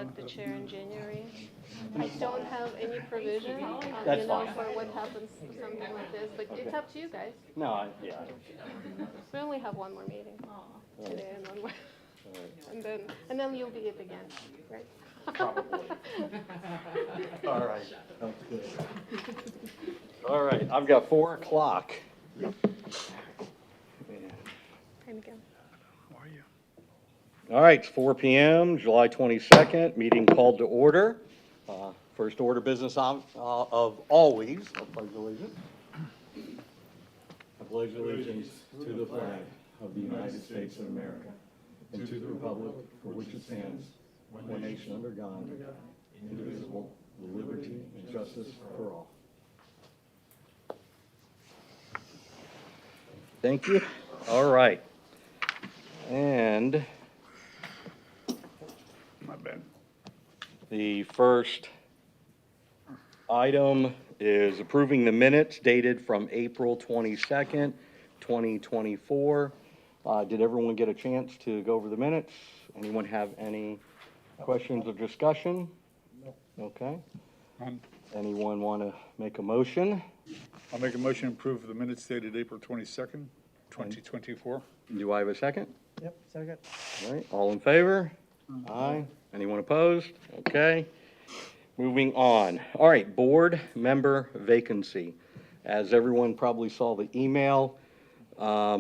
elect the chair in January. I don't have any provision, That's you know, fine. for what happens to something like this, but it's up to you guys. No, yeah. We only have one more meeting today and one more, and then you'll be it again, right? Probably. All right. Sounds good. All right, I've got 4 o'clock. Time again. All right, it's 4 p.m., July 22nd, meeting called to order. First order business of always, I pledge allegiance. I pledge allegiance to the flag of the United States of America and to the republic for which it stands, one nation under God, indivisible, with liberty and justice for all. Thank you. All right. And My bad. the first item is approving the minutes dated from April 22nd, 2024. Did everyone get a chance to go over the minutes? Anyone have any questions or discussion? Okay. Anyone want to make a motion? I'll make a motion to approve the minutes dated April 22nd, 2024. Do I have a second? Yep, second. All right, all in favor? Aye. Anyone opposed? Okay. Moving on. All right, board member vacancy. As everyone probably saw the email, our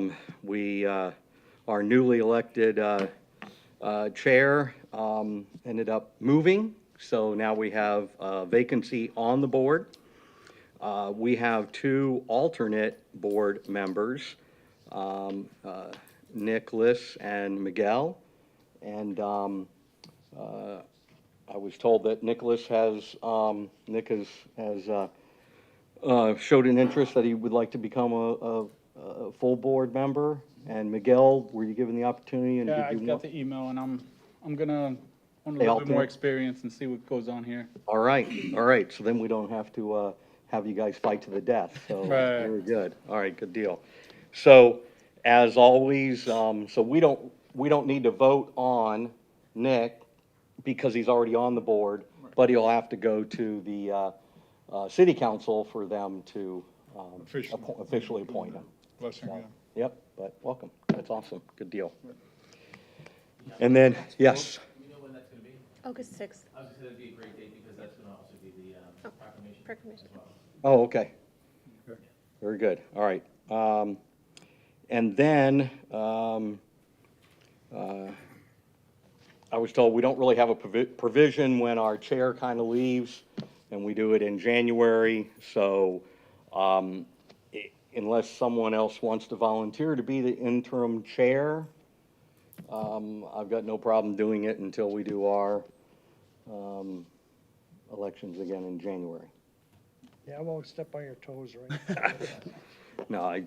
newly elected chair ended up moving, so now we have a vacancy on the board. We have 2 alternate board members, Nicholas and Miguel. And I was told that Nick has showed an interest that he would like to become a full board member. And Miguel, were you given the opportunity? And Yeah, I did you got want? the email, and I'm gonna want a Hey, little bit more alternate? experience and see what goes on here. All right, so then we don't have to have you guys fight to the death, so Right. we're good. All right, good deal. So, as always, so we don't need to vote on Nick because he's already on the board, but he'll have to go to the city council for them to officially appoint him. Blessing, yeah. Yep, but welcome, that's awesome, good deal. And then, yes, You know when that's gonna be? August 6th, I was gonna say that'd be a great date because that's gonna also be the proclamation as well. oh, okay. Very good, all right. And then, I was told we don't really have a provision when our chair kind of leaves, and we do it in January, so unless someone else wants to volunteer to be the interim chair, I've got no problem doing it until we do our elections again in January. Yeah, I won't step on your toes, right? No,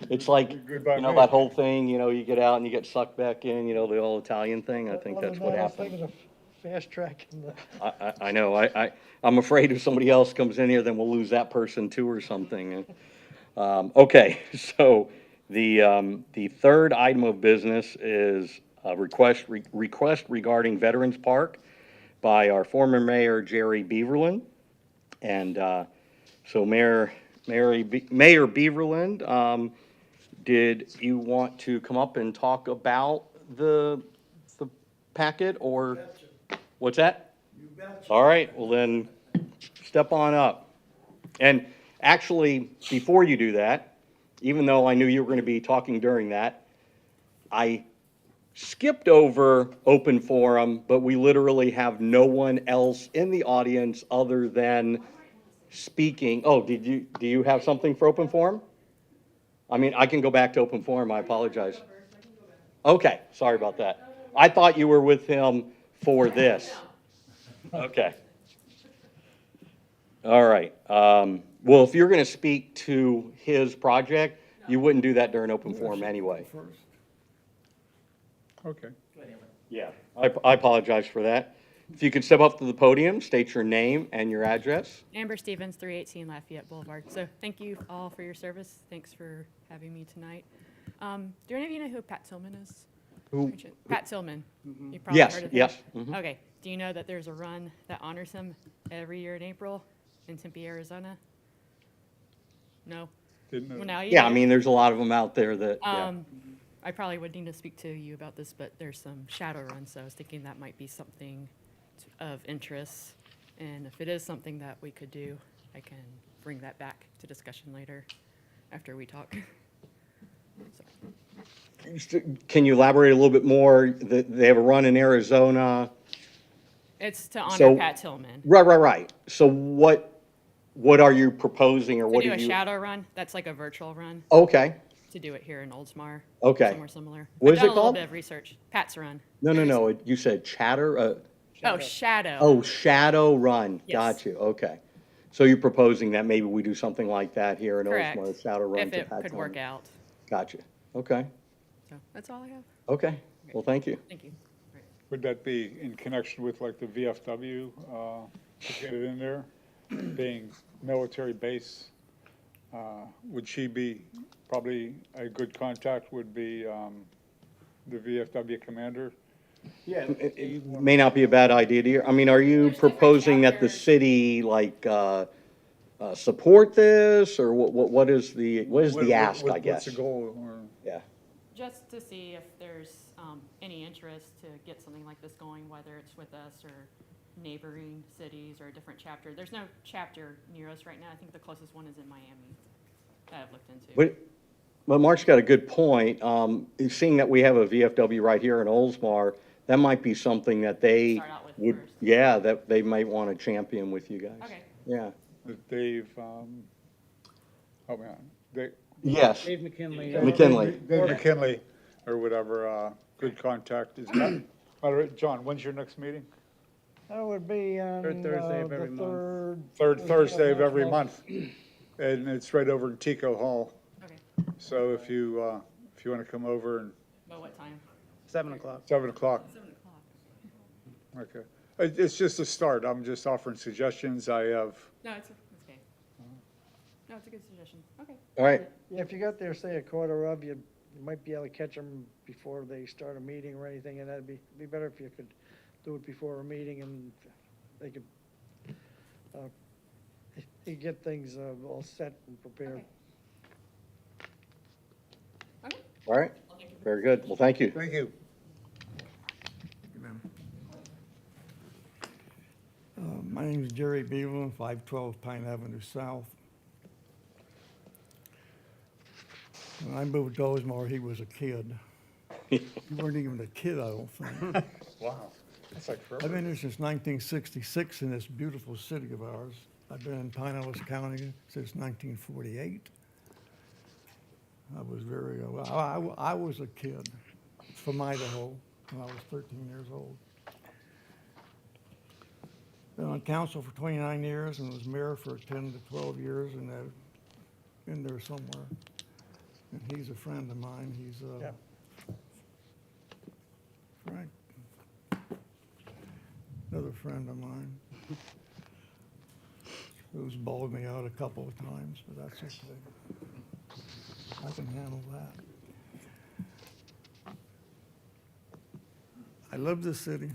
it's like, Good by you know, me. that whole thing, you know, you get out and you get sucked back in, you know, the old Italian thing, I think Other that's than what that, I was happened. thinking of fast tracking the. I know, I'm afraid if somebody else comes in here, then we'll lose that person too or something. Okay, so the third item of business is a request regarding Veterans Park by our former mayor, Jerry Beaverland. And so Mayor Beaverland, did you want to come up and talk about the packet or? What's that? You betcha. All right, well then, step on up. And actually, before you do that, even though I knew you were going to be talking during that, I skipped over open forum, but we literally have no one else in the audience other than speaking. Oh, do you have something for open forum? I mean, I can go back to open forum, I apologize. Okay, sorry about that. I thought you were with him for this. Okay. All right. Well, if you're going to speak to his project, you wouldn't do that during open forum anyway. Okay. Yeah, I apologize for that. If you could step up to the podium, state your name and your address. Amber Stevens, 318 Lafayette Boulevard. So thank you all for your service. Thanks for having me tonight. Do any of you know who Pat Tillman is? Who, Pat Tillman. You probably yes, heard of him. yes. Mhm. Okay. Do you know that there's a run that honors him every year in April in Tempe, Arizona? No? Didn't know. Well, now you Yeah, I do. mean, there's a lot of them out there that, yeah. I probably would need to speak to you about this, but there's some shadow runs, so I was thinking that might be something of interest. And if it is something that we could do, I can bring that back to discussion later after we talk. So, Can you elaborate a little bit more? They have a run in Arizona. it's to honor So- Pat Tillman. Right. So what are you proposing or To what do do a you? shadow run, that's like a virtual run, Okay, to do it here in Oldsmar. Okay. Somewhere similar. What I've is done it a little called? bit of research. Pat's run. no, you said chatter, Oh, shadow. oh, shadow run, Yes. got you, okay. So you're proposing that maybe we do something like that here in Correct. Oldsmar, a shadow run If to it Pat could work Tillman. out. Gotcha, okay, So that's all I have. okay, well, thank you. Thank you. Would that be in connection with like the VFW, to get it in there, being military base? Would she be, probably a good contact would be, the VFW commander? Yeah. It may not be a bad idea to you, I mean, are you There's different proposing that the chapters. city, like, support this, or what is the ask, I guess? What's the goal, or? Yeah, Just to see if there's any interest to get something like this going, whether it's with us or neighboring cities or a different chapter. There's no chapter near us right now. I think the closest one is in Miami that I've looked into. but Mark's got a good point, seeing that we have a VFW right here in Oldsmar, that might be something that they Start out with would, first. yeah, that they might want to champion with you guys. Okay. Yeah, Dave, oh man, Dave. yes, Dave McKinley. McKinley. Dave McKinley, or whatever, good contact is that. All right, John, when's your next meeting? That would be on, Third Thursday of the every month. Third Thursday of every month. month, and it's right over in Tico Hall. Okay. So if you want to come over and But what time? 7 o'clock. 7 o'clock, 7 o'clock. okay. It's just a start, I'm just offering suggestions, I have, No, it's okay. No, it's a good suggestion. Okay. all right, Yeah, if you got there, say a quarter of, you might be able to catch them before they start a meeting or anything, and that'd be better if you could do it before a meeting and they could, you get things all set and prepared. Okay. all right, very good, well, thank you. thank you. My name is Jerry Beevan, 512 Pine Avenue South. When I moved to Oldsmar, he was a kid. You weren't even a kid, I don't think. Wow, that's like I've forever. been here since 1966 in this beautiful city of ours. I've been in Pinellas County since 1948. I was very, I was a kid from Idaho when I was 13 years old. Been on council for 29 years and was mayor for 10 to 12 years and in there somewhere. And he's a friend of mine. He's, Yeah. Frank, another friend of mine. Who's bawled me out a couple of times, but that's okay. I can handle that. I love this city.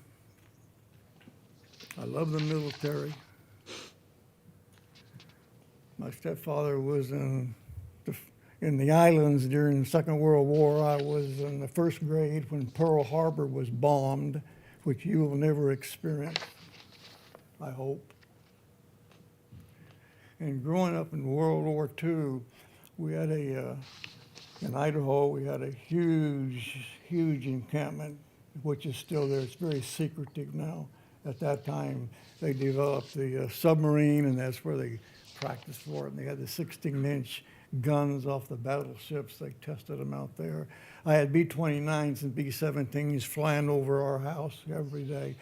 I love the military. My stepfather was in the islands during the Second World War. I was in the first grade when Pearl Harbor was bombed, which you will never experience, I hope. And growing up in World War II, we had in Idaho, we had a huge encampment, which is still there. It's very secretive now. At that time, they developed the submarine, and that's where they practiced for it. And they had the 16-inch guns off the battleships. They tested them out there. I had B-29s and B-17s flying over our house every day,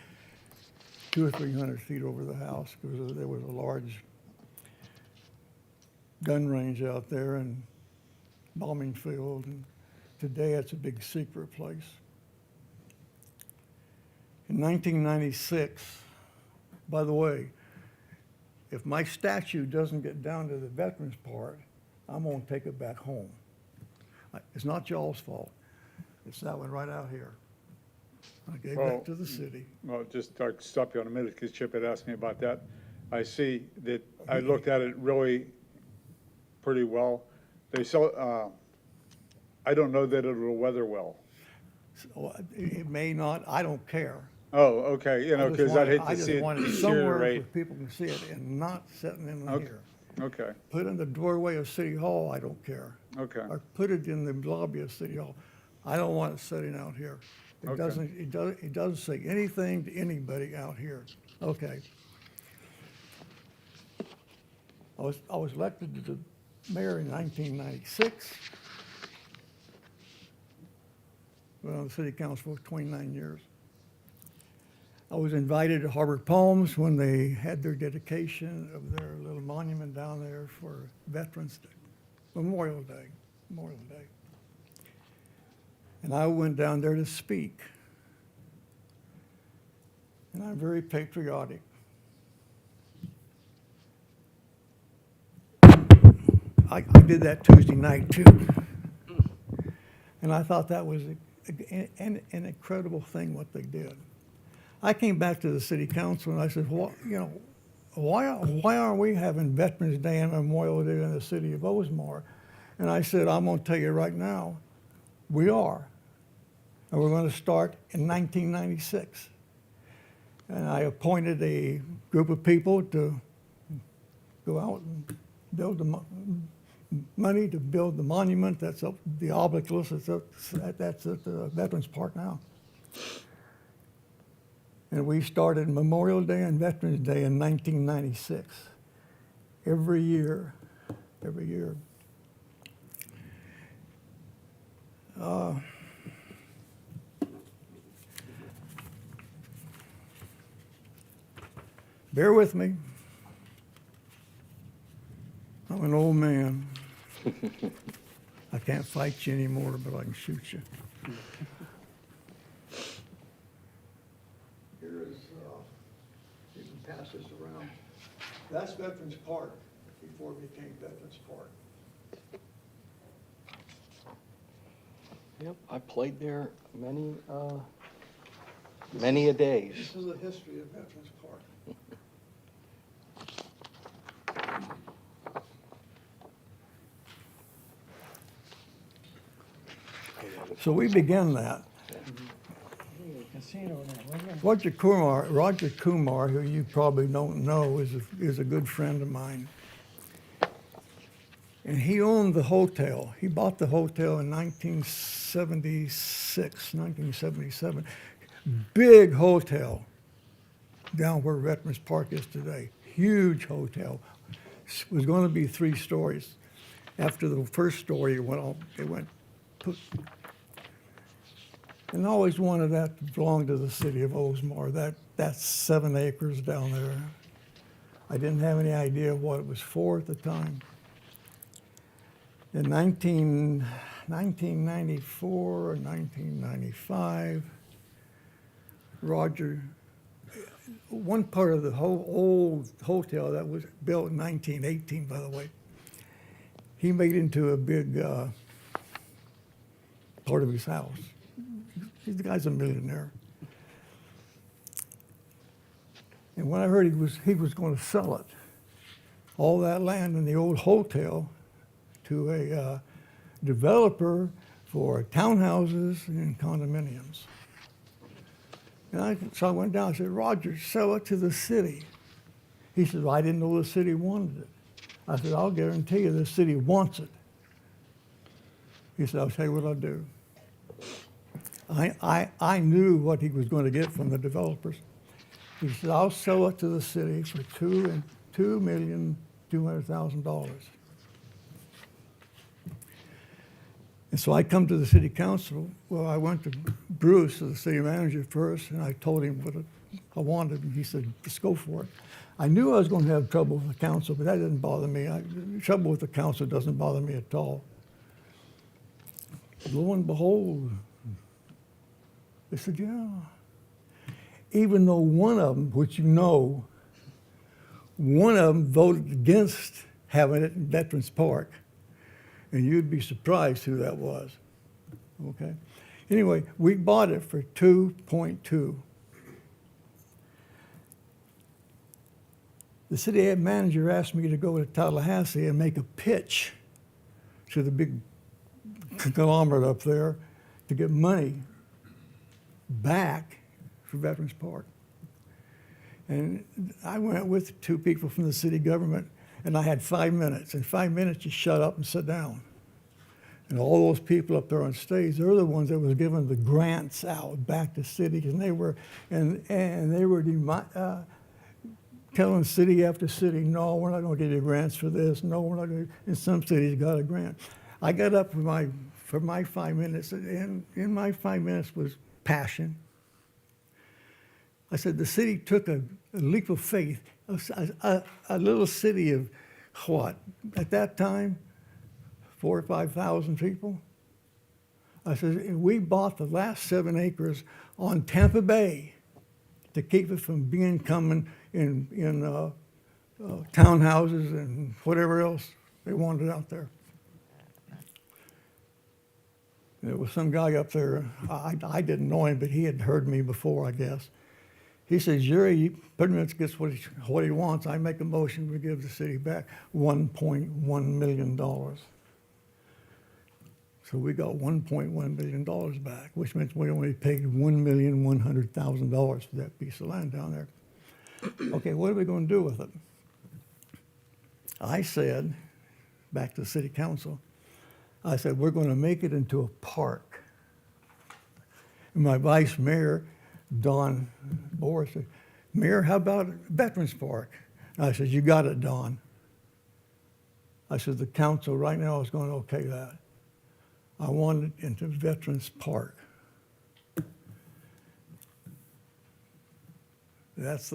200 or 300 feet over the house, because there was a large gun range out there and bombing field. And today, it's a big secret place. In 1996, by the way, if my statue doesn't get down to the veterans part, I'm gonna take it back home. It's not y'all's fault. It's that one right out here. I gave Well, that to the city. Well, just to stop you on a minute, because Chip had asked me about that. I see that, I looked at it really pretty well. They sell, I don't know that it'll weather well. So it may not, I don't care. Oh, okay, you know, because I'd hate I to just see it want it somewhere where deteriorate. people can see it and not sitting in Okay. here. Okay, Put it in the doorway of City Hall, I don't care. okay, Or put it in the lobby of City Hall. I don't want it sitting out here. It Okay. doesn't say anything to anybody out here. Okay. I was elected to the mayor in 1996. Been on the city council for 29 years. I was invited to Harbor Palms when they had their dedication of their little monument down there for Veterans Day, Memorial Day. And I went down there to speak. And I'm very patriotic. I did that Tuesday night too. And I thought that was an incredible thing what they did. I came back to the city council and I said, well, you know, why aren't we having Veterans Day and Memorial Day in the city of Oldsmar? And I said, I'm going to tell you right now, we are. And we're going to start in 1996. And I appointed a group of people to go out and build money to build the monument that's up, the obelisk that's at the Veterans Park now. And we started Memorial Day and Veterans Day in 1996. Every year. Bear with me. I'm an old man. I can't fight you anymore, but I can shoot you. Here is, you can pass this around. That's Veterans Park before it became Veterans Park. Yep, I played there many a days. This is the history of Veterans Park. So we began that. Roger Kumar, who you probably don't know, is a good friend of mine. And he owned the hotel. He bought the hotel in 1977. Big hotel down where Veterans Park is today. Huge hotel. It was going to be 3 stories. After the first story it went poof. And I always wanted that to belong to the city of Oldsmar. That's 7 acres down there. I didn't have any idea what it was for at the time. In 1994 or 1995, Roger, one part of the whole old hotel that was built in 1918, by the way, he made into a big part of his house. The guy's a millionaire. And when I heard he was going to sell it, all that land in the old hotel, to a developer for townhouses and condominiums. And so I went down and said, Roger, sell it to the city. He said, well, I didn't know the city wanted it. I said, I'll guarantee you the city wants it. He said, I'll tell you what I'll do. I knew what he was going to get from the developers. He said, I'll sell it to the city for $2,200,000. And so I come to the city council. Well, I went to Bruce, the city manager, first, and I told him what I wanted, and he said, let's go for it. I knew I was going to have trouble with the council, but that didn't bother me. Trouble with the council doesn't bother me at all. Lo and behold, they said, yeah. Even though one of them, which you know, one of them voted against having it in Veterans Park. And you'd be surprised who that was, okay? Anyway, we bought it for 2.2. The city manager asked me to go to Tallahassee and make a pitch to the big conglomerate up there to get money back for Veterans Park. And I went with two people from the city government, and I had 5 minutes. In 5 minutes, you shut up and sit down. And all those people up there on stage, they're the ones that was giving the grants out back to cities, and they were telling city after city, no, we're not going to give you grants for this. No, we're not going to. And some cities got a grant. I got up for my 5 minutes, and in my 5 minutes was passion. I said the city took a leap of faith. A little city of what at that time, 4,000 or 5,000 people. I said we bought the last 7 acres on Tampa Bay to keep it from coming in townhouses and whatever else they wanted out there. There was some guy up there, I didn't know him, but he had heard me before, I guess. He says, Jerry, he pretty much gets what he wants. I make a motion to give the city back $1.1 million. So we got $1.1 million back, which means we only paid $1,100,000 for that piece of land down there. Okay, what are we going to do with it? I said, back to the city council, I said, we're going to make it into a park. And my vice mayor, Don Boris, said, Mayor, how about Veterans Park? And I said, you got it, Don. I said, the council right now is going to okay that. I want it into Veterans Park. That's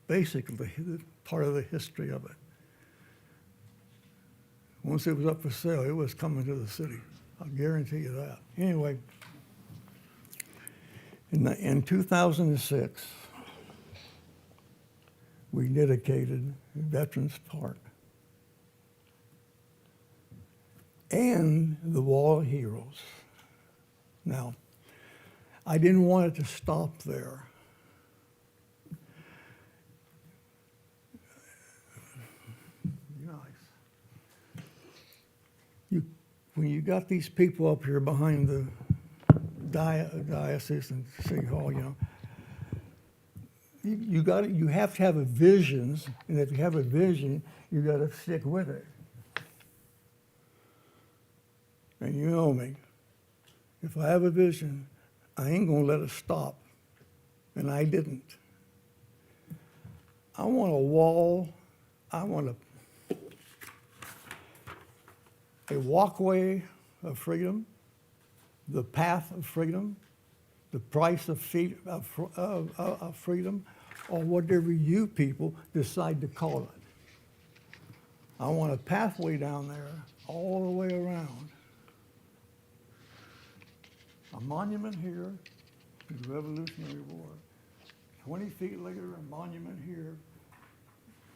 basically the part of the history of it. Once it was up for sale, it was coming to the city. I'll guarantee you that. Anyway, in 2006, we dedicated Veterans Park and the Wall of Heroes. Now, I didn't want it to stop there. When you got these people up here behind the diocese and City Hall, you have to have a vision, and if you have a vision, you got to stick with it. And you know me, if I have a vision, I ain't gonna let it stop, and I didn't. I want a wall. I want a walkway of freedom, the path of freedom, the price of freedom, or whatever you people decide to call it. I want a pathway down there all the way around. A monument here to the Revolutionary War. 20 feet later, a monument here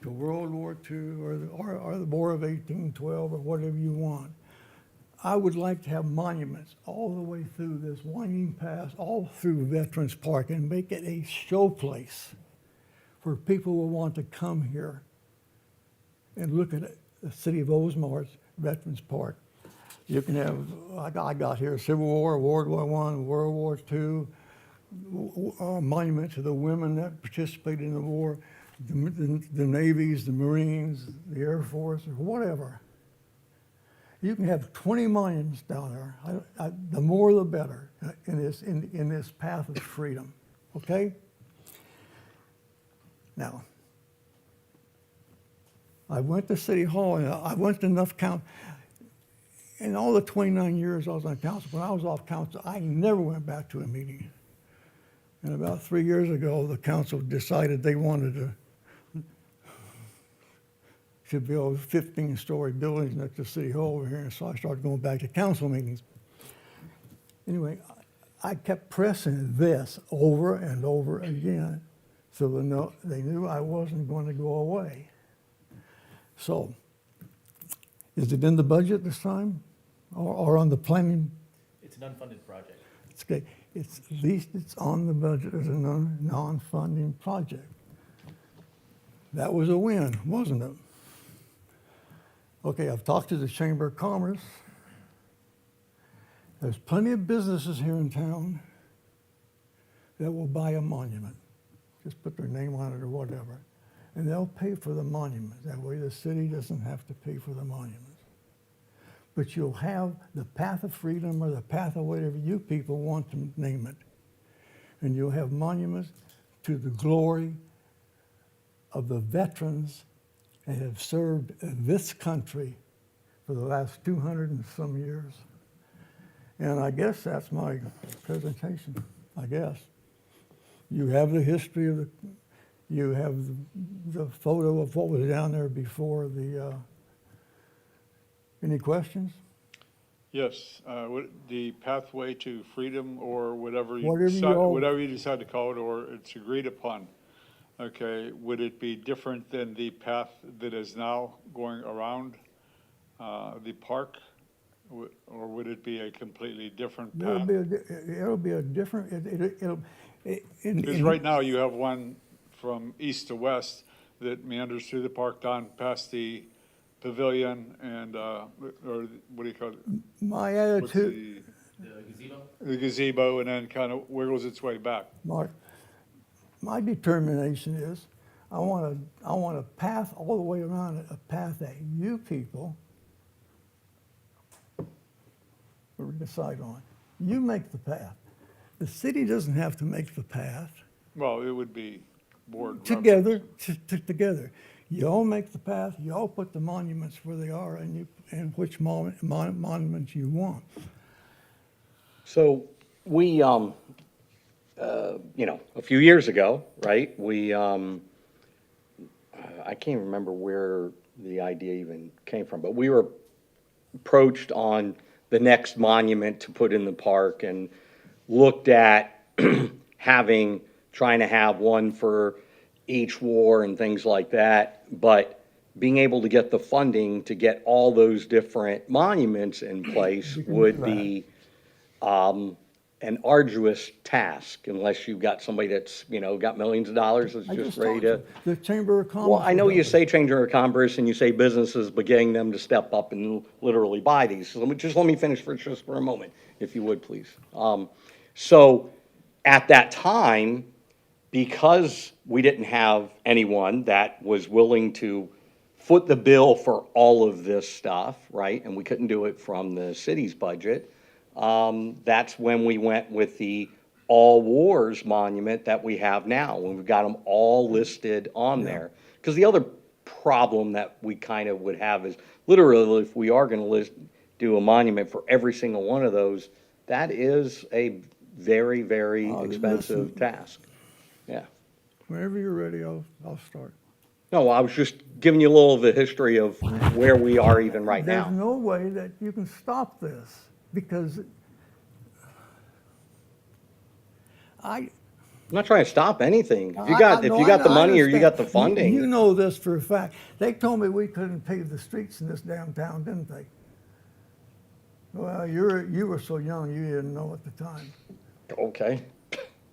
to World War II or the War of 1812 or whatever you want. I would like to have monuments all the way through this winding path, all through Veterans Park, and make it a showplace for people who want to come here and look at the city of Oldsmar's Veterans Park. You can have, I got here, Civil War, World War I, World War II, a monument to the women that participated in the war, the Navies, the Marines, the Air Force, or whatever. You can have 20 monuments down there. The more, the better in this path of freedom. Okay? Now, I went to City Hall, and I went to enough council. In all the 29 years I was on council, when I was off council, I never went back to a meeting. And about 3 years ago, the council decided they wanted to build 15-story buildings next to City Hall over here, and so I started going back to council meetings. Anyway, I kept pressing this over and over again, so they knew I wasn't going to go away. So, is it in the budget this time, or on the planning? It's an unfunded project. It's, at least it's on the budget as a non-funding project. That was a win, wasn't it? Okay, I've talked to the Chamber of Commerce. There's plenty of businesses here in town that will buy a monument. Just put their name on it or whatever. And they'll pay for the monument. That way the city doesn't have to pay for the monument. But you'll have the path of freedom or the path of whatever you people want to name it. And you'll have monuments to the glory of the veterans that have served this country for the last 200 and some years. And I guess that's my presentation, I guess. You have the history of you have the photo of what was down there before the, any questions? Yes, the pathway to freedom or whatever Whatever you all- whatever you decide to call it, or it's agreed upon. Okay, would it be different than the path that is now going around the park? Or would it be a completely different path? It'll be a different, Because right now you have one from east to west that meanders through the park down past the pavilion and, or what do you call it? my What's attitude, The gazebo? the gazebo, and then kind of wiggles its way back. Mark, my determination is, I want a path all the way around it, a path that you people will decide on. You make the path. The city doesn't have to make the path. Well, it would be board. Together, together. You all make the path, you all put the monuments where they are, and which monuments you want. So we, you know, a few years ago, right, we, I can't remember where the idea even came from, but we were approached on the next monument to put in the park and looked at trying to have one for each war and things like that, but being able to get the funding to get all those different monuments in place would be an arduous task unless you've got somebody that's, you know, got millions of dollars that's I just just ready talked to. The Chamber of Commerce. Well, I know will you help say Chamber of Commerce and you say businesses, but getting them to step up and literally buy these. So let me finish just for a moment, if you would, please. So at that time, because we didn't have anyone that was willing to foot the bill for all of this stuff, right? And we couldn't do it from the city's budget. That's when we went with the All Wars monument that we have now, when we've got them all listed on there. Because the other problem that we kind of would have is literally if we are going to do a monument for every single one of those, that is a very, very expensive listen. task. Yeah. Whenever you're ready, I'll start. No, I was just giving you a little of the history of where we are even right There's now. no way that you can stop this, because I'm not trying to stop anything. If you I- got, I- if no, you got the I money or you got the understand. You funding, know this for a fact. They told me we couldn't pave the streets in this downtown, didn't they? Well, you were so young, you didn't know at the time. okay.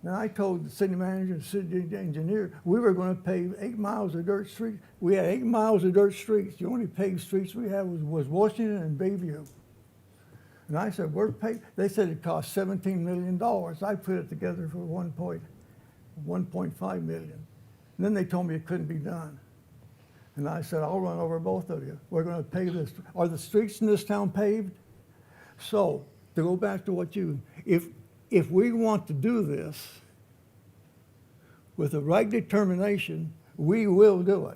And I told the city manager and city engineer, we were gonna pave 8 miles of dirt street. We had 8 miles of dirt streets. The only paved streets we had was Washington and Bayview. And I said, we're paved. They said it cost $17 million. I put it together for 1.5 million. And then they told me it couldn't be done. And I said, I'll run over both of you. We're gonna pave this. Are the streets in this town paved? So, to go back to what if we want to do this with the right determination, we will do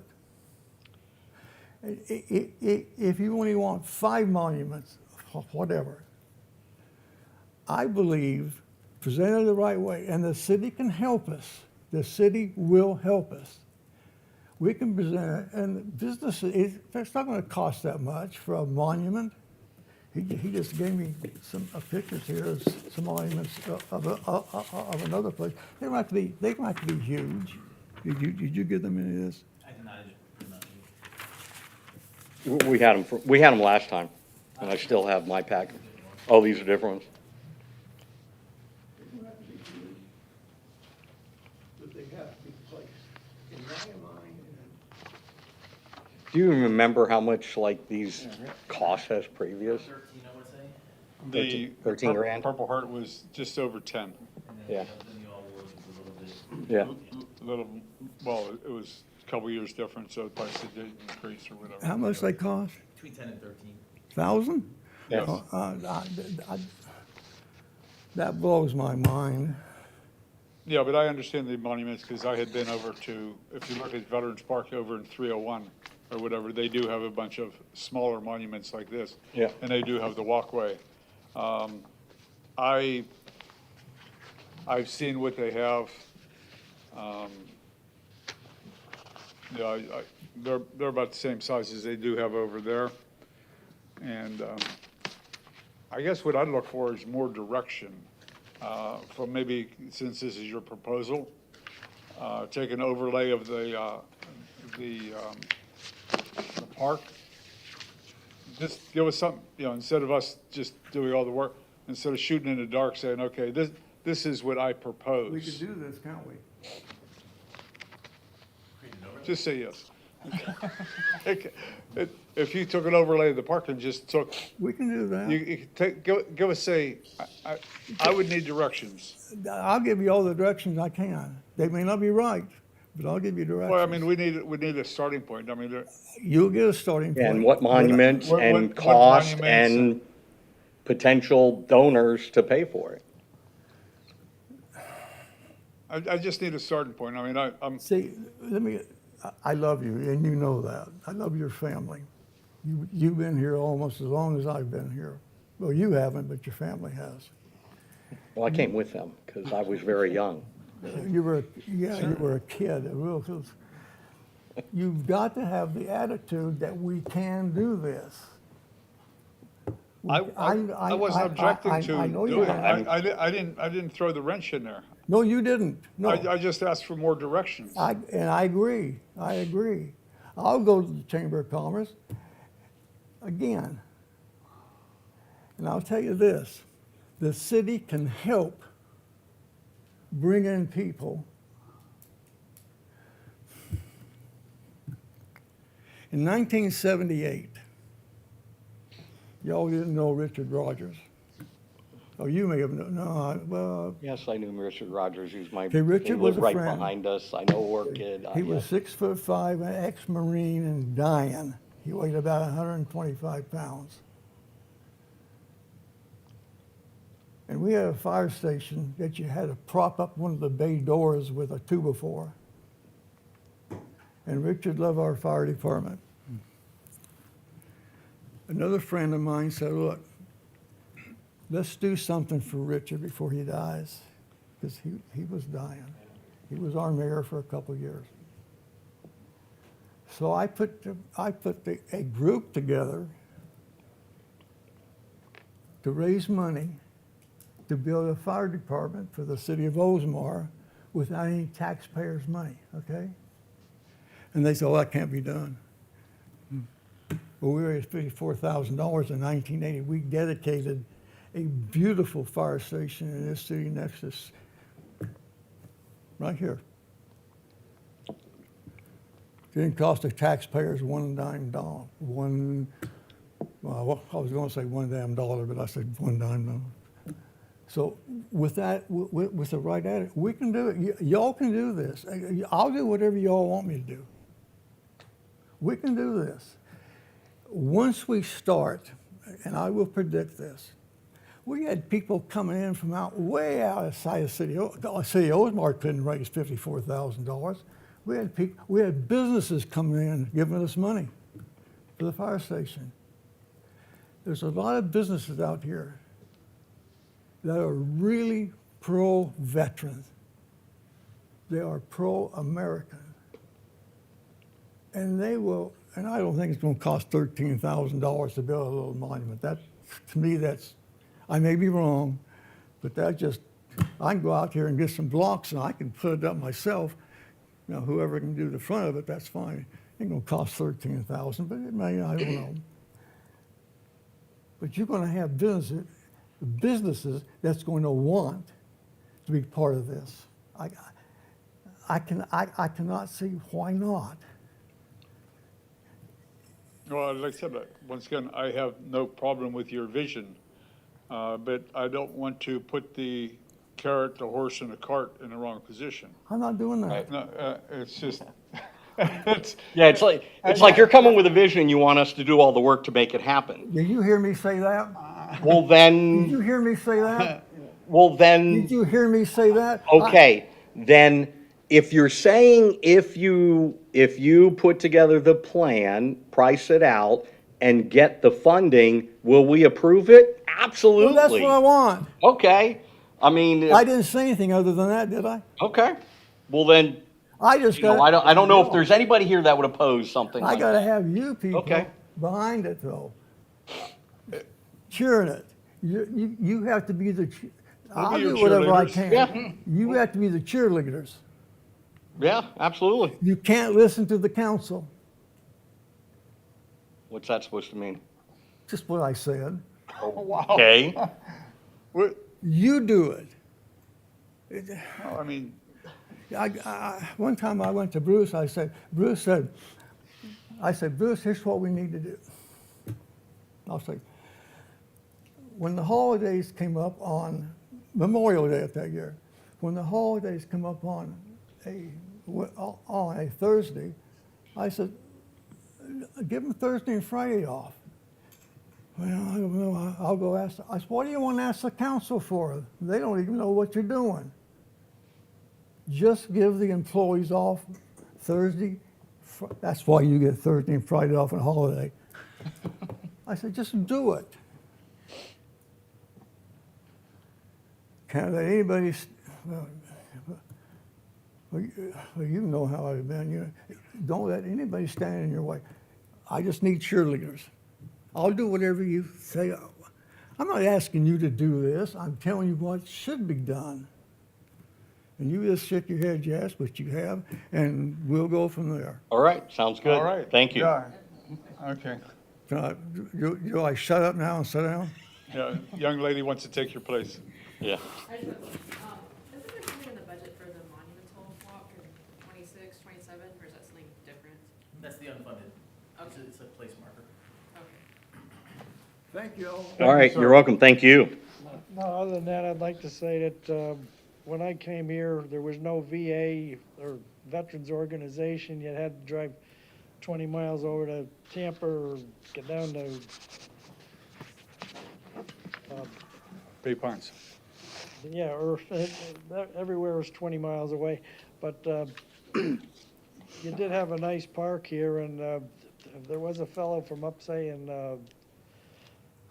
it. If you only want 5 monuments, whatever, I believe, presented the right way, and the city can help us, the city will help us. We can present it, and businesses, it's not gonna cost that much for a monument. He just gave me some pictures here of some monuments of another place. They don't have to be huge. Did you give them any of this? I did not, I just put them up. We had them last time, and I still have my pack. Oh, these are different ones? place. In my mind, Do you remember how much like these cost us previous? 13, I would say. The 13 grand? Purple Heart was just over 10. And then Yeah. then the all wood was a little bit. Yeah. Little, well, it was a couple years different, so the price did increase or whatever. how much they cost? Between 10 and 13. 1,000? Yes. That blows my mind. Yeah, but I understand the monuments, because I had been over to, if you look at Veterans Park over in 301 or whatever, they do have a bunch of smaller monuments like this. Yeah. And they do have the walkway. I've seen what they have. Yeah, they're about the same size as they do have over there. And I guess what I'd look for is more direction from maybe, since this is your proposal, take an overlay of the park. Just give us something, instead of us just doing all the work, instead of shooting in the dark saying, okay, this is what I propose. We could do this, can't we? Just say yes. Okay. If you took an overlay of the park and just took, We can do that. you could take, give us, say, I would need directions. I'll give you all the directions I can. They may not be right, but I'll give you directions. Well, I mean, we need a starting point. I mean, You'll get a starting point. And what monuments What- and what cost monuments and potential donors to pay for it. I just need a starting point. I mean, I'm, See, I love you, and you know that. I love your family. You've been here almost as long as I've been here. Well, you haven't, but your family has. Well, I came with them because I was very young. You were a kid, a real, you've got to have the attitude that we can do this. I wasn't objecting to I know you doing it. haven't. I didn't throw the wrench in there. No, you didn't, no. I just asked for more directions. And I agree, I agree. I'll go to the Chamber of Commerce again. And I'll tell you this, the city can help bring in people. In 1978, y'all didn't know Richard Rogers. Oh, you may have known, no, well, Yes, I knew Richard Rogers. He Okay, Richard was lived a right friend. behind us. I know Orchid. he was 6'5", an ex-Marine and dying. He weighed about 125 pounds. And we had a fire station that you had to prop up one of the bay doors with a 2x4. And Richard loved our fire department. Another friend of mine said, look, let's do something for Richard before he dies, because he was dying. He was our mayor for a couple of years. So I put a group together to raise money to build a fire department for the city of Oldsmar without any taxpayers' money, okay? And they said, oh, that can't be done. Well, we raised $54,000 in 1980. We dedicated a beautiful fire station in this city next to us, right here. Didn't cost the taxpayers $1 dime. Well, I was going to say $1 damn dollar, but I said $1 dime. So with that, with the right attitude, we can do it. Y'all can do this. I'll do whatever y'all want me to do. We can do this. Once we start, and I will predict this, we had people coming in from way outside the city. The city of Oldsmar couldn't raise $54,000. We had businesses coming in giving us money for the fire station. There's a lot of businesses out here that are really pro-veteran. They are pro-American. And they will, and I don't think it's going to cost $13,000 to build a little monument. That, to me, I may be wrong, but I can go out here and get some blocks and I can put it up myself. Now, whoever can do the front of it, that's fine. It ain't going to cost $13,000, but it may, I don't know. But you're going to have businesses that's going to want to be part of this. I cannot see why not. Well, like I said, once again, I have no problem with your vision, but I don't want to put the carrot, the horse, and the cart in the wrong position. I'm not doing that. No, it's just, it's, Yeah, it's like you're coming with a vision, you want us to do all the work to make it happen. Did you hear me say that? Well, Did you then, hear me say that? well, then. Did you hear me say that? Okay, then if you're saying if you put together the plan, price it out, and get the funding, will we approve it? Well, Absolutely. that's what I want. Okay, I mean, I didn't say anything other than that, did I? okay, well then, I just you know, got. I don't know if there's anybody here that would oppose something I like gotta that. have you people Okay. behind it though. Cheering it. You have to be the, I'll your do whatever I cheerleaders. can. Yeah. You have to be the cheerleaders. Yeah, absolutely. You can't listen to the council. What's that supposed to mean? Just what I said. Okay, what, You do it. well, I mean, One time I went to Bruce, I said, Bruce, here's what we need to do. I'll say, when the holidays came up on Memorial Day of that year, when the holidays come up on a Thursday, I said, give them Thursday and Friday off. Well, I don't know, I'll go ask, I said, what do you want to ask the council for? They don't even know what you're doing. Just give the employees off Thursday, that's why you get Thursday and Friday off on a holiday. I said, just do it. Can't let anybody, well, you know how I've been, don't let anybody stand in your way. I just need cheerleaders. I'll do whatever you say. I'm not asking you to do this, I'm telling you what should be done. And you just shake your head yes, which you have, and we'll go from there. all right, sounds good. all right. Thank you. Yeah, okay. Do I shut up now and sit down? Yeah, young lady wants to take your place. Yeah. I just have, isn't there something in the budget for the monumental walk in 26, 27, or is that something different? That's the unfunded. It's a place marker. Okay. Thank you. All right, you're welcome, thank you. No, other than that, I'd like to say that when I came here, there was no VA or Veterans Organization. You had to drive 20 miles over to Tampa or get down to Bay Pines. yeah, or everywhere was 20 miles away. But you did have a nice park here, and there was a fellow from up, saying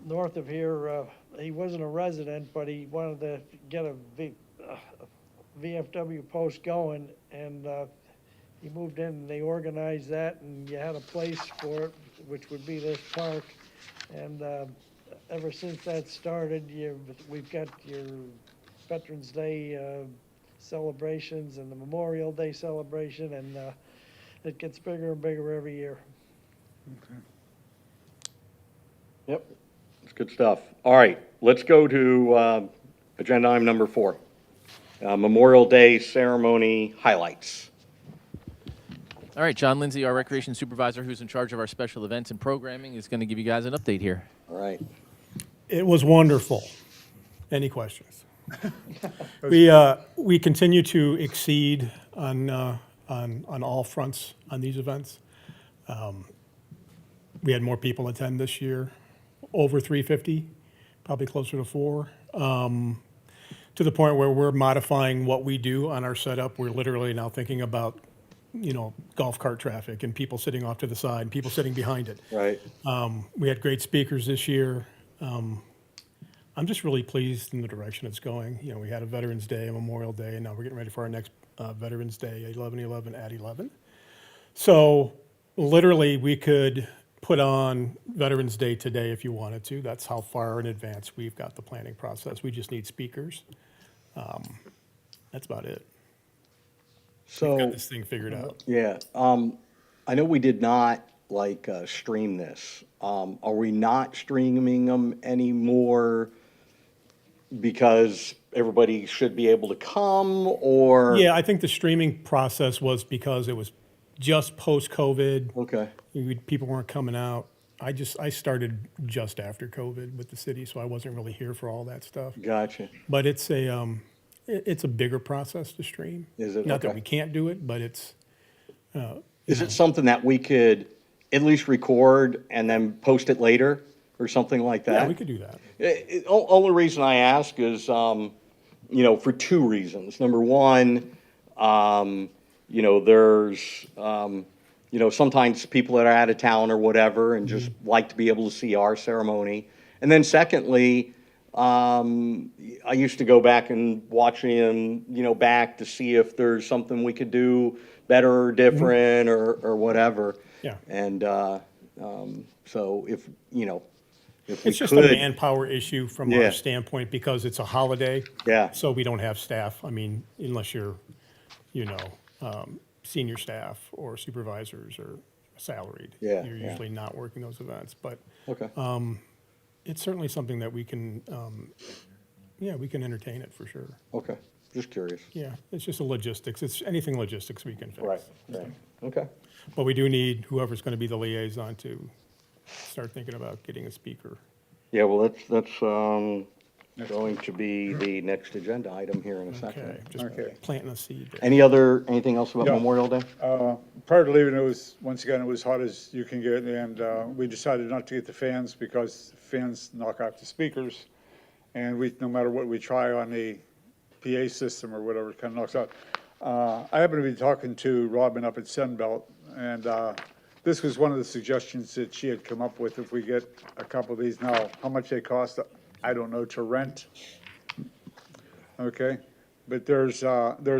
north of here. He wasn't a resident, but he wanted to get a VFW post going, and he moved in, and they organized that, and you had a place for it, which would be this park. And ever since that started, we've got your Veterans Day celebrations and the Memorial Day celebration, and it gets bigger and bigger every year. Yep, it's good stuff. All right, let's go to agenda item number 4. Memorial Day ceremony highlights. All right, John Lindsay, our recreation supervisor, who's in charge of our special events and programming, is going to give you guys an update here. All right. It was wonderful. Any questions? We continue to exceed on all fronts on these events. We had more people attend this year, over 350, probably closer to 4, to the point where we're modifying what we do on our setup. We're literally now thinking about, golf cart traffic and people sitting off to the side and people sitting behind it. Right. We had great speakers this year. I'm just really pleased in the direction it's going. We had a Veterans Day, a Memorial Day, and now we're getting ready for our next Veterans Day, 11/11 at 11. So literally, we could put on Veterans Day today if you wanted to. That's how far in advance we've got the planning process. We just need speakers. That's about it. We've So, got this thing figured out. yeah, I know we did not stream this. Are we not streaming them anymore because everybody should be able to come, or? Yeah, I think the streaming process was because it was just post-COVID. Okay, People weren't coming out. I started just after COVID with the city, so I wasn't really here for all that stuff. gotcha. But it's a bigger process to stream. Is it? Not that Okay. we can't do it, but it's, Is it something that we could at least record and then post it later, or something like that? yeah, we could do that. Only reason I ask is, for two reasons. Number one, there's, sometimes people that are out of town or whatever and just like to be able to see our ceremony. And then secondly, I used to go back and watch them, back to see if there's something we could do better or different or whatever. Yeah. And, so if we It's just a could. manpower issue from Yeah. our standpoint because it's a holiday. Yeah. So we don't have staff. I mean, unless you're, senior staff or supervisors or salaried. Yeah, You're yeah. usually not working those events, but Okay. it's certainly something that we can, we can entertain it for sure. Okay, just curious. Yeah, it's just a logistics. It's anything logistics we can fix. Right. Okay. But we do need whoever's going to be the liaison to start thinking about getting a speaker. Yeah, well, that's going to be the next agenda item here in a Okay, second. just Okay. planting a seed there. Anything else about Yeah. Memorial Day? Prior to leaving, once again, it was hot as you can get, and we decided not to get the fans because fans knock out the speakers. And no matter what we try on the PA system or whatever, it kind of knocks out. I happen to be talking to Robin up at Sunbelt, and this was one of the suggestions that she had come up with. If we get a couple of these now, how much they cost, I don't know, to rent. Okay, but there's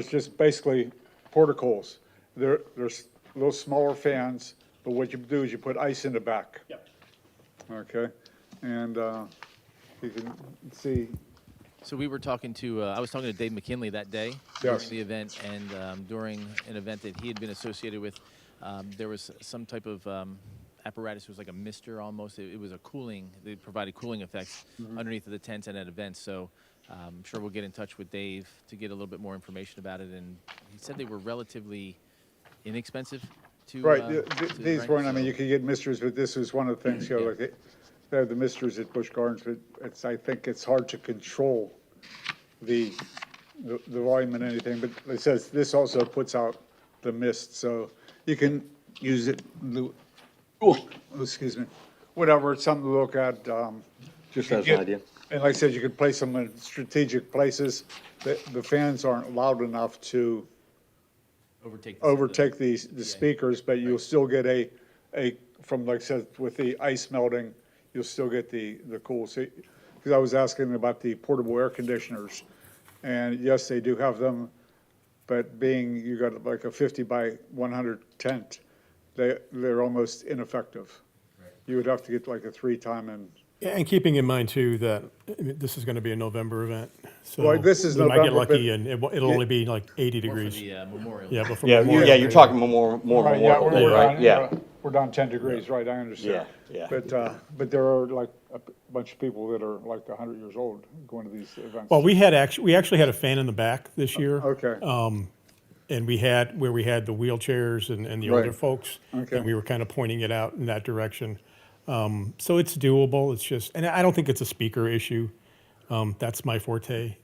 just basically portacoles. There's little smaller fans, but what you do is you put ice in the back. Yep. Okay, and you can see, So we were talking to, I was talking to Dave McKinley that day Yes. during the event, and during an event that he had been associated with, there was some type of apparatus. It was like a mister almost. It was a cooling. They provided cooling effects underneath of the tents and at events. So I'm sure we'll get in touch with Dave to get a little bit more information about it. And he said they were relatively inexpensive to right, to these rent, weren't, I mean, so- you could get misters, but this was one of the things, like they have the misters at Busch Gardens, but I think it's hard to control the volume and anything, but it says this also puts out the mist, so you can use it, excuse me, whatever, it's something to look at. Just you as get- an idea. And like I said, you could place them in strategic places. The fans aren't loud enough to overtake the speakers, but you'll still get from, like I said, with the ice melting, you'll still get the cool. Because I was asking about the portable air conditioners, and yes, they do have them, but you got like a 50 by 100 tent, they're almost ineffective. You would have to get like a 3-time and. And keeping in mind too that this is going to be a November event, so Well, this is we might get November, lucky and it'll only be like 80 More for degrees. the Memorial. Yeah, but for Yeah, Memorial you're Day, talking more Right, Memorial Day, we're right? down- Yeah. We're down 10 degrees, right, I understand. Yeah, But there are like a bunch of people that are like 100 years old going to these events. Well, we actually had a fan in the back this year. Okay, And we had the wheelchairs and the older Right. folks. Okay. And we were kind of pointing it out in that direction. So it's doable. It's just, and I don't think it's a speaker issue. That's my forte.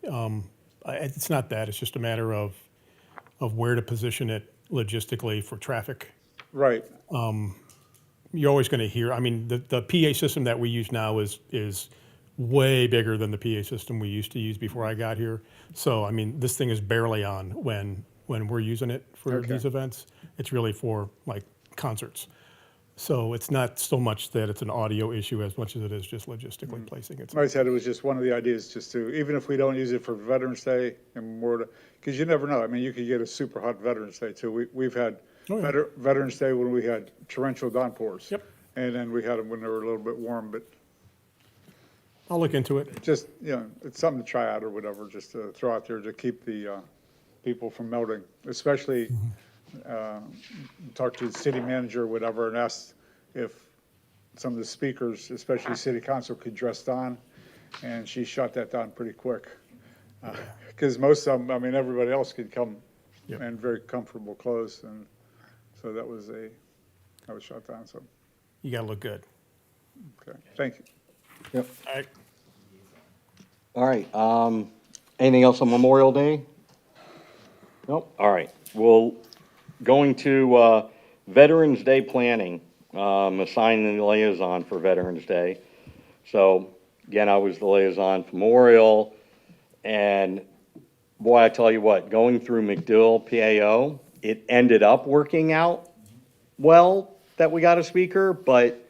It's not that. It's just a matter of where to position it logistically for traffic. right, You're always going to hear, I mean, the PA system that we use now is way bigger than the PA system we used to use before I got here. So, I mean, this thing is barely on when we're using it for Okay. these events. It's really for like concerts. So it's not so much that it's an audio issue as much as it is just logistically placing it. like I said, it was just one of the ideas, just to, even if we don't use it for Veterans Day and more, because you never know, I mean, you could get a super hot Veterans Day too. We've had Oh, yeah. Veterans Day when we had torrential downpours. Yep. And then we had them when they were a little bit warm, but I'll look into it. just, it's something to try out or whatever, just to throw out there to keep the people from melting, especially talk to the city manager or whatever and ask if some of the speakers, especially city council, could dress down, and she shot that down pretty quick. Because most of them, I mean, everybody else could come Yep. in very comfortable clothes, and so that was shut down, so, You gotta look good. okay, thank you. Yep. All right. All right, anything else on Memorial Day? Nope, all right. Well, going to, Veterans Day planning, assigning the liaison for Veterans Day. So, again, I was the liaison for Memorial, and boy, I tell you what, going through McDill PAO, it ended up working out well that we got a speaker, but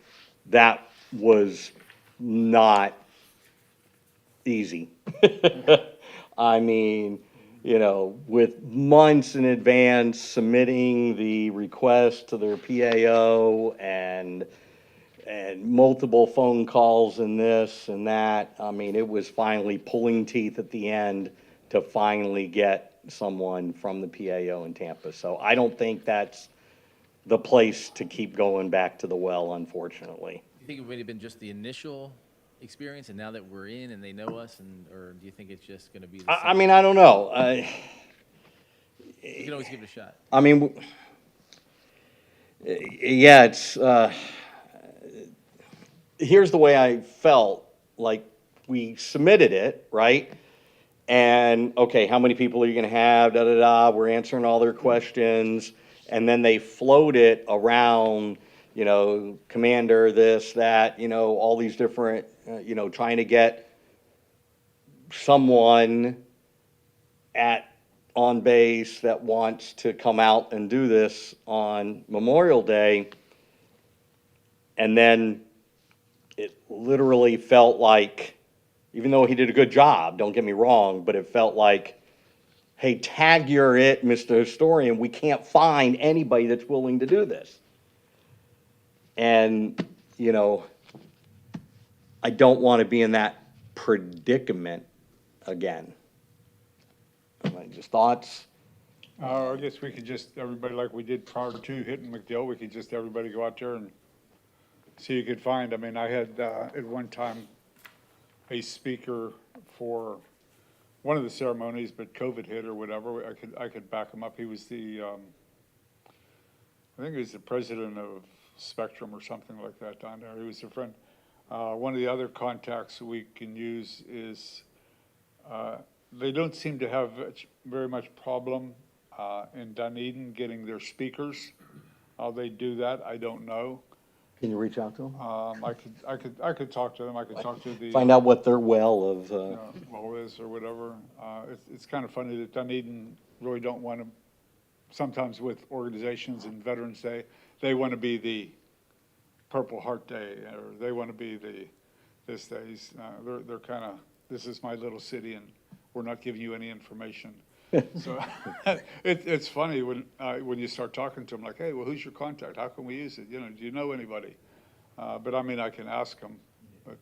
that was not easy. I mean, you know, with months in advance submitting the request to their PAO and multiple phone calls and this and that. I mean, it was finally pulling teeth at the end to finally get someone from the PAO in Tampa. So I don't think that's the place to keep going back to the well, unfortunately. Do you think it would have been just the initial experience, and now that we're in and they know us, and or do you think it's just going to be the same? I mean, I don't know. You can always give it a shot. I mean, yeah, it's, here's the way I felt, like, we submitted it, right? And, okay, how many people are you gonna have, da-da-da, we're answering all their questions, and then they float it around, you know, commander, this, that, you know, all these different, you know, trying to get someone on base that wants to come out and do this on Memorial Day. And then it literally felt like, even though he did a good job, don't get me wrong, but it felt like, hey, tag you're it, Mr. Historian, we can't find anybody that's willing to do this. And, you know, I don't want to be in that predicament again. Just thoughts? I guess we could just, everybody, like we did prior to hitting McDill, we could just, everybody go out there and see who you could find. I mean, I had, at one time, a speaker for one of the ceremonies, but COVID hit or whatever. I could back him up. He was the, I think he was the president of Spectrum or something like that down there. He was a friend. One of the other contacts we can use is, they don't seem to have very much problem in Dunedin getting their speakers. How they do that, I don't know. Can you reach out to them? I could talk to them. I could talk to the Find out what their well of, well is or whatever. It's kind of funny that Dunedin really don't want to. Sometimes with organizations and Veterans Day, they want to be the Purple Heart Day, or they want to be the this days. They're kind of, this is my little city, and we're not giving you any information. So it's funny when you start talking to them, like, hey, well, who's your contact? How can we use it? You know, do you know anybody? But I mean, I can ask them, but.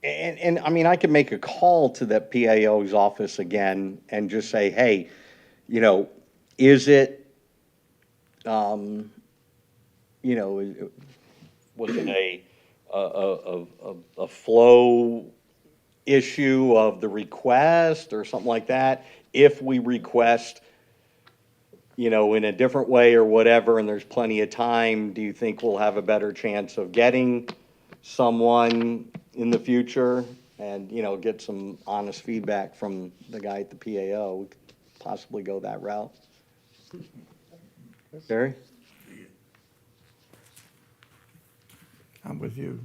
and I mean, I can make a call to that PAO's office again and just say, hey, you know, is it, you know, was it a flow issue of the request or something like that? If we request, you know, in a different way or whatever, and there's plenty of time, do you think we'll have a better chance of getting someone in the future? And, you know, get some honest feedback from the guy at the PAO. We could possibly go that route. Barry? I'm with you.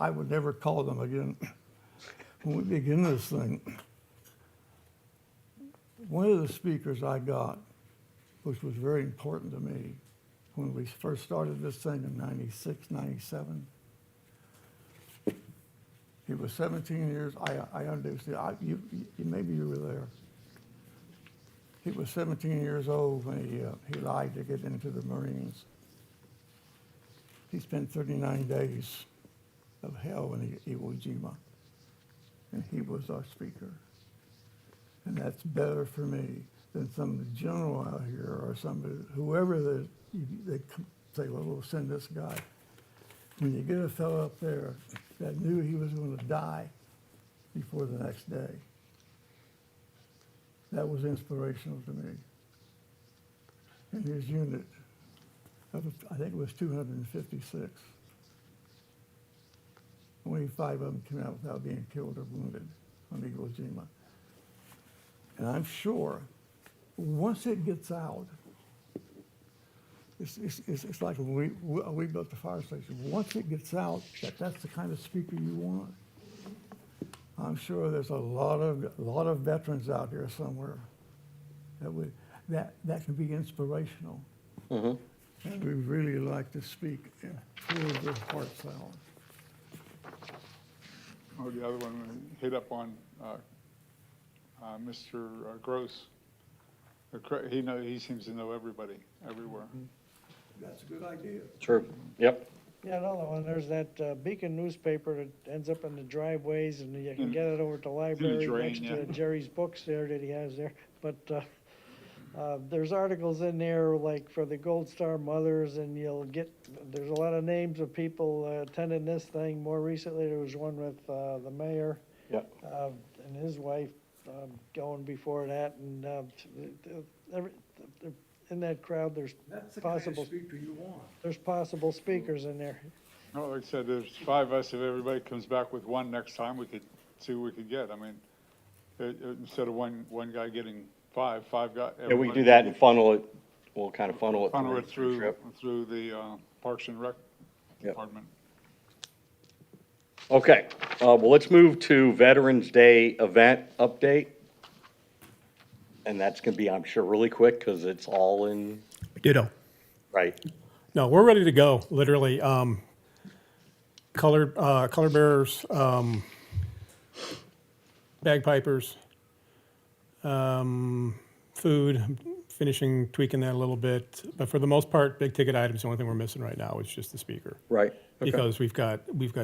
I would never call them again. When we begin this thing, one of the speakers I got, which was very important to me, when we first started this thing in 96, 97, he was 17 years, I understand, maybe you were there. He was 17 years old when he lied to get into the Marines. He spent 39 days of hell in Iwo Jima, and he was our speaker. And that's better for me than some general out here or somebody, whoever they say, well, we'll send this guy. When you get a fellow up there that knew he was going to die before the next day. That was inspirational to me. And his unit, I think it was 256. Only 5 of them came out without being killed or wounded on Iwo Jima. And I'm sure, once it gets out, it's like when we built the fire station. Once it gets out, that's the kind of speaker you want. I'm sure there's a lot of veterans out here somewhere that can be inspirational. And we really like to speak and pull their hearts out. Oh, the other one hit up on Mr. Gross. He seems to know everybody, everywhere. That's a good idea. True. Yep. Yeah, another one, there's that Beacon newspaper that ends up in the driveways, and you can get it over at the library drain, next to yeah. Jerry's books there that he has there. But there's articles in there like for the Gold Star Mothers, and there's a lot of names of people attending this thing. More recently, there was one with the mayor Yep. and his wife going before that, and in that crowd, there's That's the kind of possible, speaker you want. there's possible speakers in there. No, like I said, there's 5 of us. If everybody comes back with one next time, we could see what we could get. I mean, instead of one guy getting 5 guys. Yeah, we can do that and funnel it, we'll kind of funnel it. Funnel it through the through trip. the Parks and Rec Yep. Department. Okay, well, let's move to Veterans Day event update. And that's gonna be, I'm sure, really quick, because it's all in, Ditto. right? No, we're ready to go, literally. Color bearers, bagpipers, food, finishing, tweaking that a little bit. But for the most part, big ticket items, the only thing we're missing right now is just the speaker. Right. Okay. Because we've got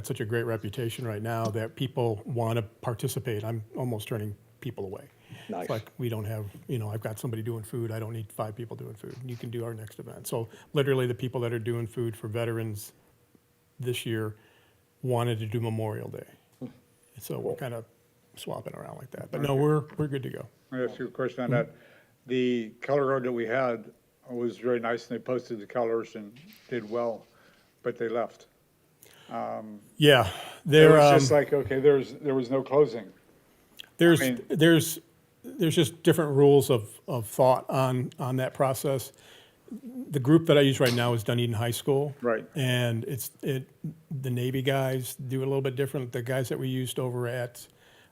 such a great reputation right now that people want to participate. I'm almost turning people away. Nice. It's like, we don't have, I've got somebody doing food, I don't need 5 people doing food. You can do our next event. So literally, the people that are doing food for veterans this year wanted to do Memorial Day. So we're kind of swapping around like that. But no, we're good to go. Let me ask you a question on that. The color guard that we had was very nice, and they posted the colors and did well, but they left. Yeah, It there, was just like, okay, there was no closing. there's, I mean- there's just different rules of thought on that process. The group that I use right now is Dunedin High School. Right. And the Navy guys do it a little bit different. The guys that we used over at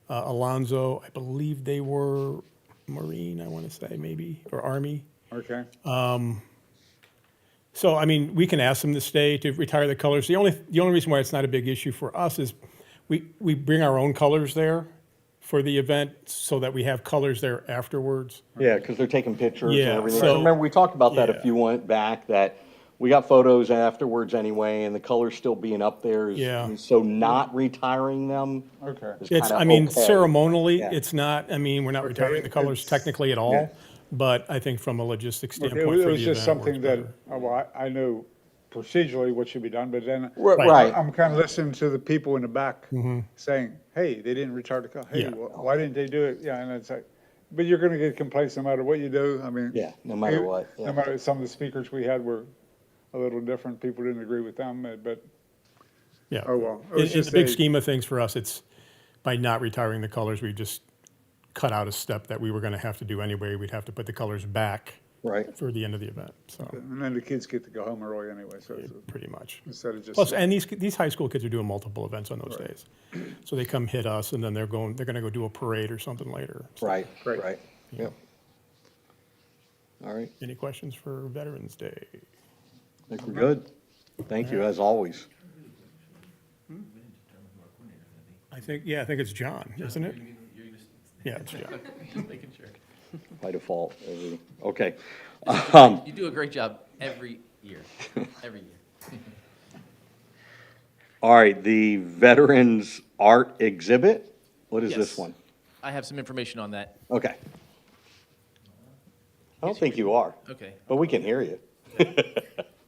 Alonzo, I believe they were Marine, I want to say, maybe, or Army. Okay. So, I mean, we can ask them to stay, to retire the colors. The only reason why it's not a big issue for us is we bring our own colors there for the event so that we have colors there afterwards. Yeah, because they're taking pictures and Yeah, everything. so- Remember, we talked about that a yeah. few went back, that we got photos afterwards anyway, and the colors still being up there. Yeah. And so not retiring them Okay. is It's, kinda I mean, okay. ceremonially, Yeah. it's not, I mean, we're not retiring the colors it's- technically at all, yeah. but I think from a logistics Okay, standpoint for the it was event, just it works something that, better. well, I know procedurally what should be done, but then Right. I'm kind of listening to the people in the back saying, hey, they didn't retire the car. Hey, Yeah. why didn't they do it? Yeah, and it's like, but you're going to get complaints no matter what you do. I mean. Yeah, no matter what, yeah. No matter, some of the speakers we had were a little different. People didn't agree with them, but Yeah. oh, well. It In was in the just big a- scheme of things for us, it's, by not retiring the colors, we just cut out a step that we were gonna have to do anyway. We'd have to put the colors back Right. for the end of the event, so, And then the kids get to go home early anyway, so it's, pretty much. instead of just. Plus, and these high school kids are doing multiple events on those days. So they come hit us, and then they're gonna go do a parade or something later. So, Right, Right. right. Yep. All right, Any questions for Veterans Day? I think we're good. Thank you, as always. I think it's John, isn't it? Yeah, it's John. Just making sure. By default. Okay. You do a great job every year, every year. All right, the Veterans Art Exhibit. What is this Yes. one? I have some information on that. Okay. I don't think you are, Okay. but we can hear you.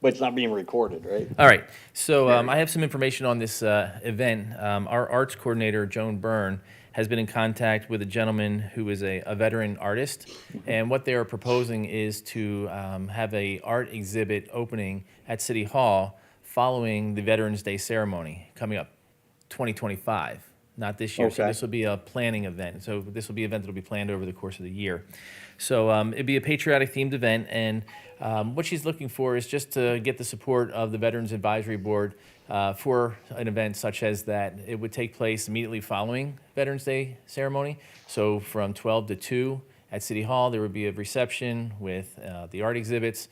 But it's not being recorded, right? All right, so I have some information on this event. Our arts coordinator, Joan Byrne, has been in contact with a gentleman who is a veteran artist. And what they are proposing is to have a art exhibit opening at City Hall following the Veterans Day ceremony coming up 2025, not this year. So Okay. this will be a planning event. So this will be an event that will be planned over the course of the year. So it'd be a patriotic themed event, and what she's looking for is just to get the support of the Veterans Advisory Board for an event such as that. It would take place immediately following Veterans Day ceremony. So from 12 to 2 at City Hall, there would be a reception with the art exhibits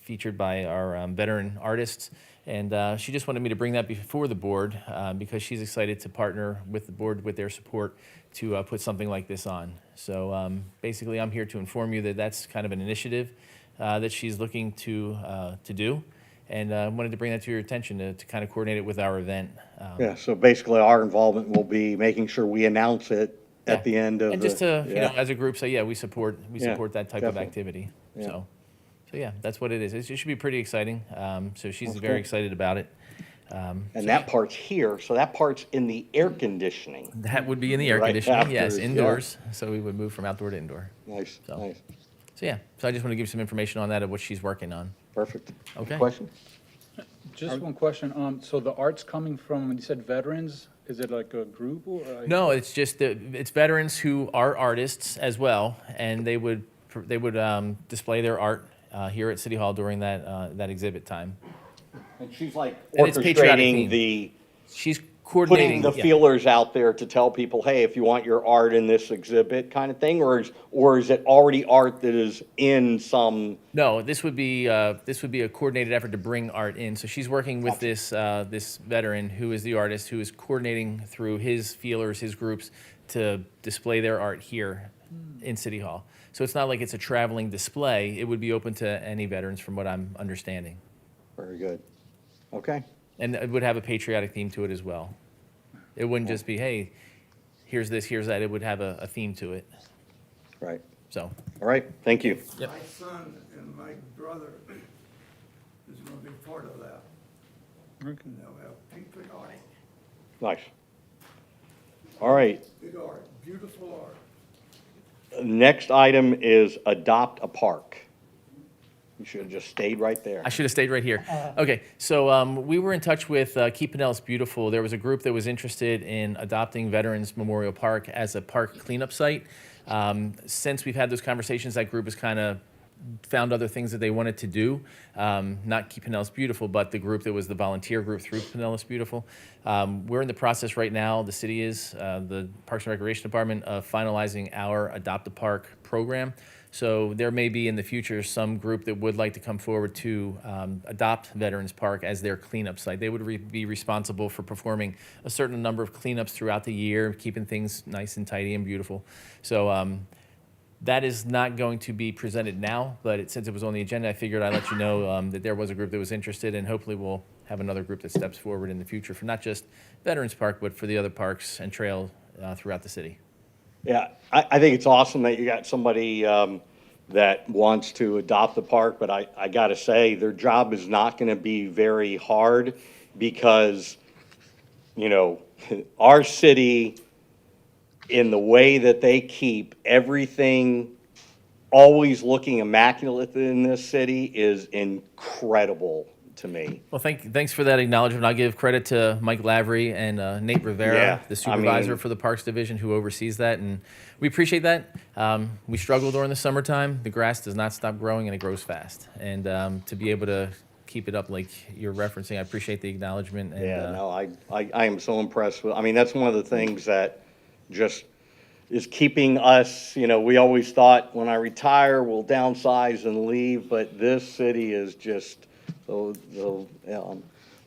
featured by our veteran artists. And she just wanted me to bring that before the board because she's excited to partner with the board with their support to put something like this on. So basically, I'm here to inform you that that's kind of an initiative that she's looking to do. And I wanted to bring that to your attention to kind of coordinate it with our event. Yeah, so basically our involvement will be making sure we announce it Yeah. at the end of And just to, you yeah. know, as a group, say, yeah, we support Yeah, that type of definitely. activity. Yeah. So yeah, that's what it is. It should be pretty exciting. So she's That's very cool. excited about it. And that part's here, so that part's in the air conditioning. That would be in the air Right conditioning, yes, after, yeah. indoors. So we would move from outdoor to indoor. Nice, So- nice, So yeah, so I just want to give you some information on that of what she's working on. perfect. Okay. Question? Just one question, so the art's coming from, you said veterans, is it like a group or? No, it's just it's veterans who are artists as well, and they would display their art here at City Hall during that exhibit time. And she's like And it's patriotic orchestrating themed. the, She's putting coordinating. the yeah. feelers out there to tell people, hey, if you want your art in this exhibit kind of thing, or is it already art that is in some, No, this would be a coordinated effort to bring art in. So she's working with this veteran who is the artist, who is coordinating through his feelers, his groups, to display their art here in City Hall. So it's not like it's a traveling display. It would be open to any veterans, from what I'm understanding, very good. Okay, and it would have a patriotic theme to it as well. It wouldn't just be, hey, here's this, here's that. It would have a theme to it. right. So. All right, thank you. Yep. My son and my brother is gonna be part of that. Okay. And they'll have pink awning, Nice. All right, big art, beautiful art. next item is adopt a park. You should have just stayed right there. I should have stayed right here. Okay, so we were in touch with Keep Pinellas Beautiful. There was a group that was interested in adopting Veterans Memorial Park as a park cleanup site. Since we've had those conversations, that group has kind of found other things that they wanted to do. Not Keep Pinellas Beautiful, but the group that was the volunteer group through Pinellas Beautiful. We're in the process right now, the city is, the Parks and Recreation Department, of finalizing our Adopt a Park program. So there may be in the future some group that would like to come forward to adopt Veterans Park as their cleanup site. They would be responsible for performing a certain number of cleanups throughout the year, keeping things nice and tidy and beautiful. So that is not going to be presented now, but since it was on the agenda, I figured I'd let you know that there was a group that was interested, and hopefully we'll have another group that steps forward in the future for not just Veterans Park, but for the other parks and trails throughout the city. Yeah, I think it's awesome that you got somebody that wants to adopt the park, but I gotta say, their job is not gonna be very hard because, you know, our city, in the way that they keep everything always looking immaculate in this city is incredible to me. Well, thanks for that acknowledgement. I'll give credit to Mike Lavery and Nate Rivera, Yeah, the supervisor I mean- for the Parks Division, who oversees that, and we appreciate that. We struggle during the summertime. The grass does not stop growing, and it grows fast. And to be able to keep it up like you're referencing, I appreciate the acknowledgement. And, Yeah, no, I am so impressed with, I mean, that's one of the things that just is keeping us, you know, we always thought when I retire, we'll downsize and leave, but this city is just the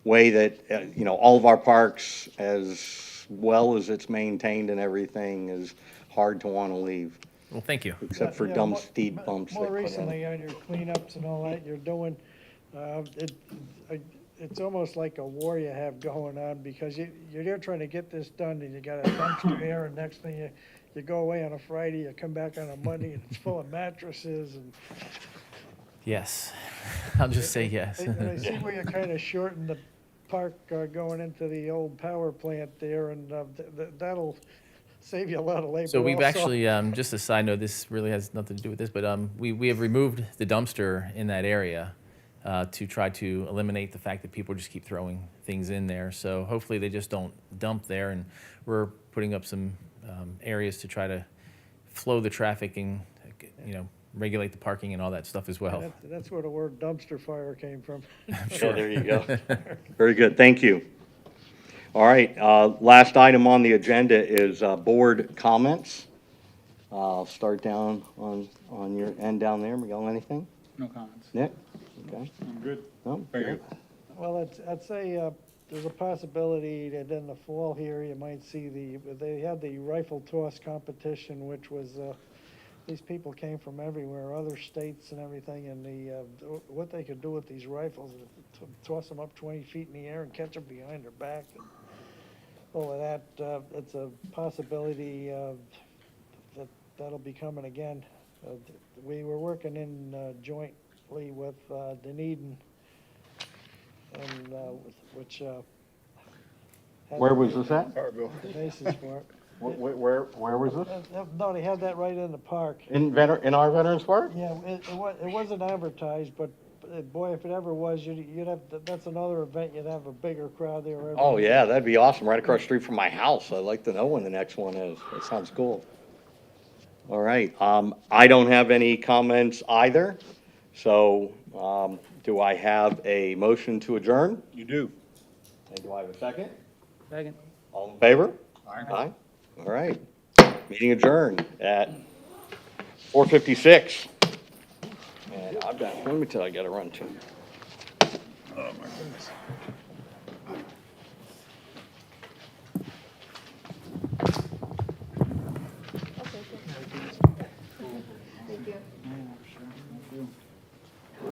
way that, you know, all of our parks, as well as it's maintained and everything, is hard to want to leave, well, thank you. except for Yeah, dumb more- speed bumps they More put in. recently, on your cleanups and all that you're doing, it's almost like a war you have going on, because you're there trying to get this done, and you got a dumpster here, and next thing you go away on a Friday, you come back on a Monday, and it's full of mattresses, and Yes. I'll just say yes. and I see where you kind of shortened the park going into the old power plant there, and that'll save you a lot of labor. So we've also. actually, just a side note, this really has nothing to do with this, but we have removed the dumpster in that area to try to eliminate the fact that people just keep throwing things in there. So hopefully they just don't dump there, and we're putting up some areas to try to flow the traffic and, regulate the parking and all that stuff as well. That's where the word dumpster fire came from. Sure, there you go. Very good, thank you. All right, last item on the agenda is board comments. I'll start down on your end down there. Miguel, anything? No comments. Nick? Okay. I'm good. No? Thank you. Well, I'd say there's a possibility that in the fall here, you might see they had the rifle toss competition, which was, these people came from everywhere, other states and everything, and what they could do with these rifles, is to toss them up 20 feet in the air and catch them behind their back. And all of that, it's a possibility that'll be coming again. We were working in jointly with Dunedin, and which had Where was this at? Carville. the basis for it. Where was this? No, they had that right in the park. In our Veterans Park? Yeah, it wasn't advertised, but boy, if it ever was, you'd have, that's another event, you'd have a bigger crowd there. every Oh, year. yeah, that'd be awesome, right across the street from my house. I'd like to know when the next one is. That sounds cool. All right, I don't have any comments either, so, do I have a motion to adjourn? You do. And do I have a second? Second. All in favor? Aye. All right, meeting adjourned at 4:56. And I've got, let me tell you, I gotta run to. Oh, my goodness.